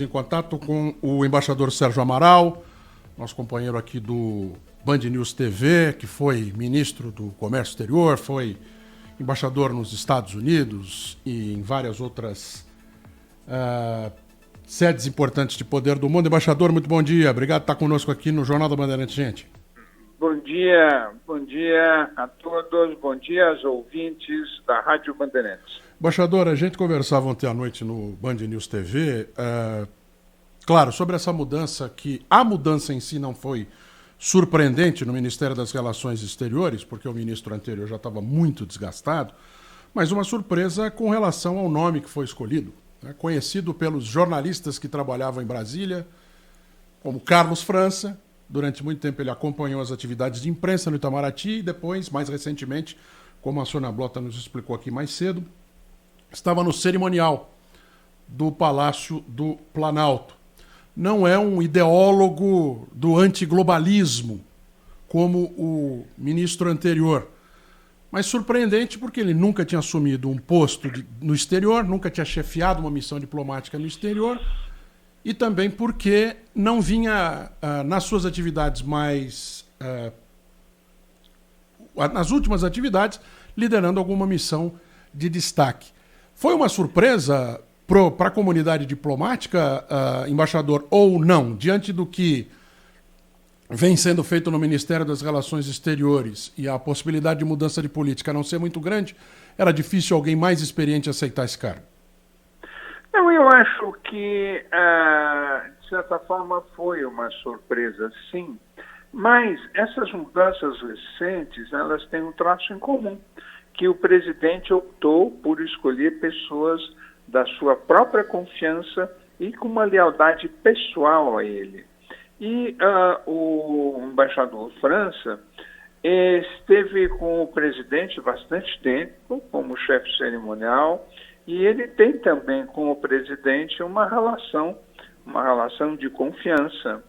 Em contato com o embaixador Sérgio Amaral, nosso companheiro aqui do Band News TV, que foi ministro do Comércio Exterior, foi embaixador nos Estados Unidos e em várias outras sedes importantes de poder do mundo. Embaixador, muito bom dia. Obrigado por estar conosco aqui no Jornal da Bandeirantes, gente. Bom dia a todos, bom dia aos ouvintes da Rádio Bandeirantes. Embaixador, a gente conversava ontem à noite no Band News TV, claro, sobre essa mudança, que a mudança em si não foi surpreendente no Ministério das Relações Exteriores, porque o ministro anterior já estava muito desgastado, mas uma surpresa com relação ao nome que foi escolhido, né? Conhecido pelos jornalistas que trabalhavam em Brasília, como Carlos França. Durante muito tempo ele acompanhou as atividades de imprensa no Itamaraty e depois, mais recentemente, como a Sônia Blota nos explicou aqui mais cedo, estava no cerimonial do Palácio do Planalto. Não é um ideólogo do antiglobalismo, como o ministro anterior, mas surpreendente porque ele nunca tinha assumido um posto no exterior, nunca tinha chefiado uma missão diplomática no exterior, e também porque não vinha nas suas atividades nas últimas atividades, liderando alguma missão de destaque. Foi uma surpresa para a comunidade diplomática, embaixador, ou não? Diante do que vem sendo feito no Ministério das Relações Exteriores e a possibilidade de mudança de política não ser muito grande, era difícil alguém mais experiente aceitar esse cargo? Não, eu acho que, de certa forma, foi uma surpresa, sim. Mas essas mudanças recentes, elas têm um traço em comum, que o presidente optou por escolher pessoas da sua própria confiança e com uma lealdade pessoal a ele. E o embaixador França esteve com o presidente bastante tempo, como chefe cerimonial, e ele tem também com o presidente uma relação de confiança.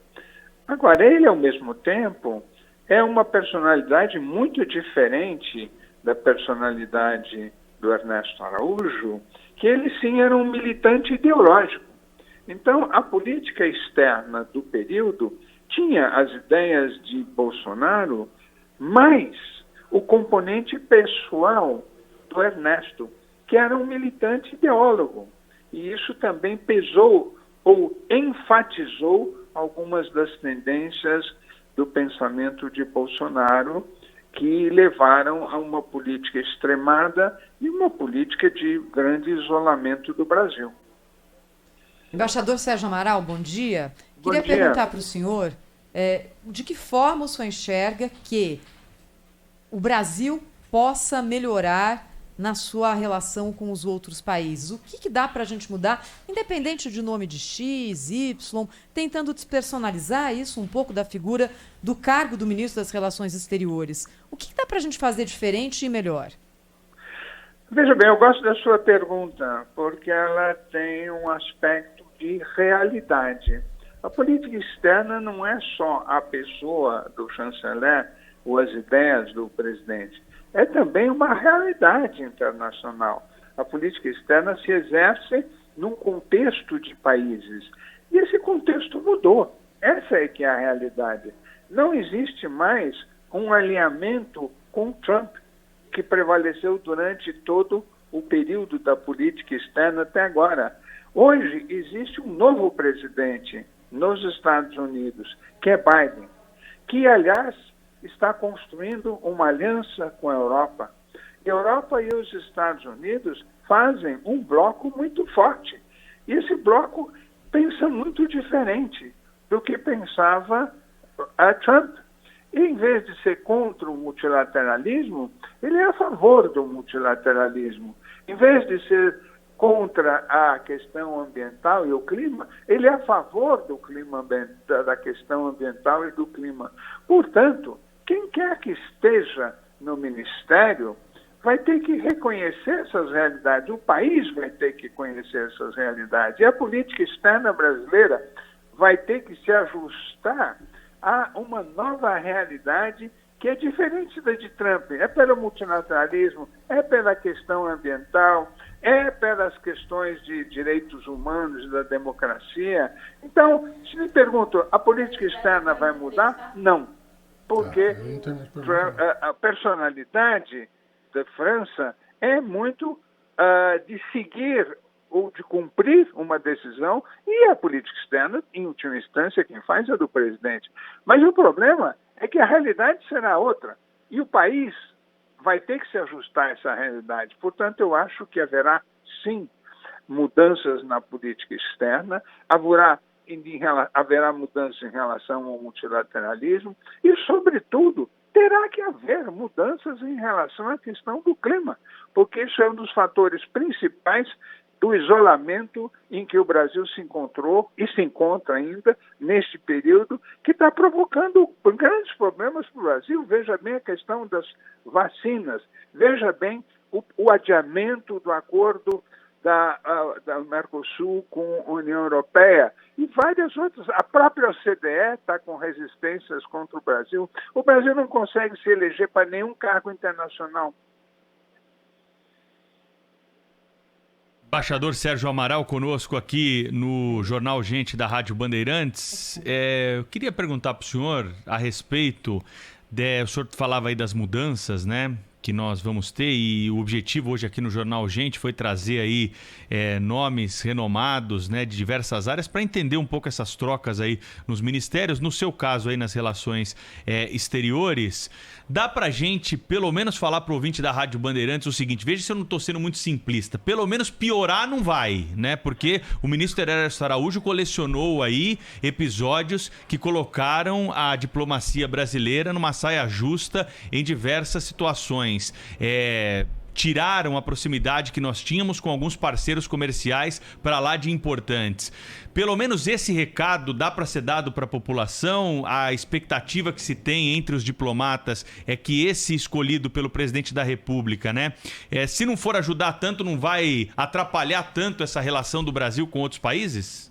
Agora, ele, ao mesmo tempo, é uma personalidade muito diferente da personalidade do Ernesto Araújo, que ele sim era um militante ideológico. Então, a política externa do período tinha as ideias de Bolsonaro, mas o componente pessoal do Ernesto, que era um militante ideólogo. E isso também pesou ou enfatizou algumas das tendências do pensamento de Bolsonaro, que levaram a uma política extremada e uma política de grande isolamento do Brasil. Embaixador Sérgio Amaral, bom dia. Bom Queria dia. perguntar para o senhor de que forma o senhor enxerga que o Brasil possa melhorar na sua relação com os outros países. O que dá para a gente mudar, independente de nome de X, Y, tentando despersonalizar isso um pouco da figura do cargo do ministro das Relações Exteriores. O que dá para a gente fazer diferente e melhor? Veja bem, eu gosto da sua pergunta, porque ela tem um aspecto de realidade. A política externa não é só a pessoa do chanceler ou as ideias do presidente. É também uma realidade internacional. A política externa se exerce num contexto de países. E esse contexto mudou. Essa é que é a realidade. Não existe mais um alinhamento com Trump, que prevaleceu durante todo o período da política externa até agora. Hoje existe um novo presidente nos Estados Unidos, que é Biden, que, aliás, está construindo uma aliança com a Europa. A Europa e os Estados Unidos fazem um bloco muito forte. E esse bloco pensa muito diferente do que pensava Trump. E, em vez de ser contra o multilateralismo, ele é a favor do multilateralismo. Em vez de ser contra a questão ambiental e o clima, ele é a favor do clima, da questão ambiental e do clima. Portanto, quem quer que esteja no ministério vai ter que reconhecer essas realidades, o país vai ter que conhecer essas realidades, e a política externa brasileira vai ter que se ajustar a uma nova realidade que é diferente da de Trump. É pelo multilateralismo, é pela questão ambiental, é pelas questões de direitos humanos e da democracia. Então, se me perguntam, a política externa vai mudar? Não, porque a personalidade da França é muito de seguir ou de cumprir uma decisão, e a política externa, em última instância, quem faz é do presidente. Mas o problema é que a realidade será outra, e o país vai ter que se ajustar a essa realidade. Portanto, eu acho que haverá, sim, mudanças na política externa, haverá mudanças em relação ao multilateralismo e, sobretudo, terá que haver mudanças em relação à questão do clima, porque isso é um dos fatores principais do isolamento em que o Brasil se encontrou e se encontra ainda neste período, que está provocando grandes problemas para o Brasil. Veja bem a questão das vacinas, veja bem o adiamento do acordo da Mercosul com a União Europeia e várias outras. A própria OCDE está com resistências contra o Brasil. O Brasil não consegue se eleger para nenhum cargo internacional. Embaixador Sérgio Amaral conosco aqui no Jornal Gente da Rádio Bandeirantes. Eu queria perguntar para o senhor a respeito, o senhor falava aí das mudanças, né, que nós vamos ter, e o objetivo hoje aqui no Jornal Gente foi trazer aí nomes renomados, né, de diversas áreas para entender um pouco essas trocas aí nos ministérios, no seu caso aí nas relações exteriores. Dá pra gente pelo menos falar pro ouvinte da Rádio Bandeirantes o seguinte, veja se eu não tô sendo muito simplista, pelo menos piorar não vai, né, porque o ministro Ernesto Araújo colecionou aí episódios que colocaram a diplomacia brasileira numa saia justa em diversas situações. Tiraram a proximidade que nós tínhamos com alguns parceiros comerciais para lá de importantes. Pelo menos esse recado dá para ser dado para a população. A expectativa que se tem entre os diplomatas é que esse escolhido pelo presidente da República, né, se não for ajudar tanto, não vai atrapalhar tanto essa relação do Brasil com outros países?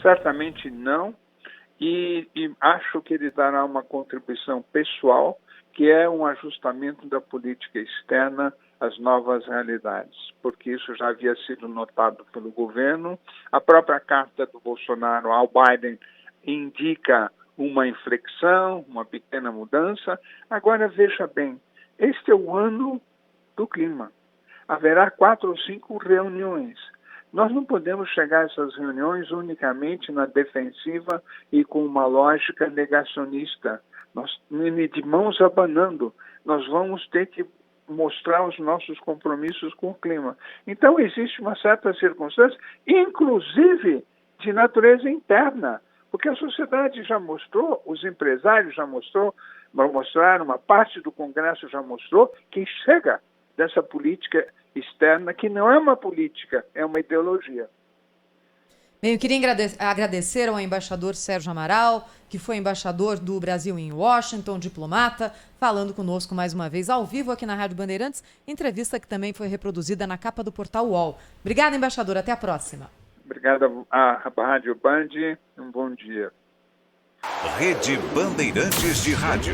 Certamente não. E acho que ele dará uma contribuição pessoal, que é um ajustamento da política externa às novas realidades, porque isso já havia sido notado pelo governo. A própria carta do Bolsonaro ao Biden indica uma inflexão, uma pequena mudança. Agora, veja bem, este é o ano do clima. Haverá 4 ou 5 reuniões. Nós não podemos chegar a essas reuniões unicamente na defensiva e com uma lógica negacionista. Nós, de mãos abanando, nós vamos ter que mostrar os nossos compromissos com o clima. Então, existe uma certa circunstância, inclusive de natureza interna, porque a sociedade já mostrou, os empresários já mostraram, uma parte do Congresso já mostrou que chega dessa política externa, que não é uma política, é uma ideologia. Bem, eu queria agradecer ao embaixador Sérgio Amaral, que foi embaixador do Brasil em Washington, diplomata, falando conosco mais uma vez ao vivo aqui na Rádio Bandeirantes, entrevista que também foi reproduzida na capa do portal UOL. Obrigada, embaixador. Até a próxima. Obrigada à Rádio Band. Um bom dia. Rede Bandeirantes de Rádio.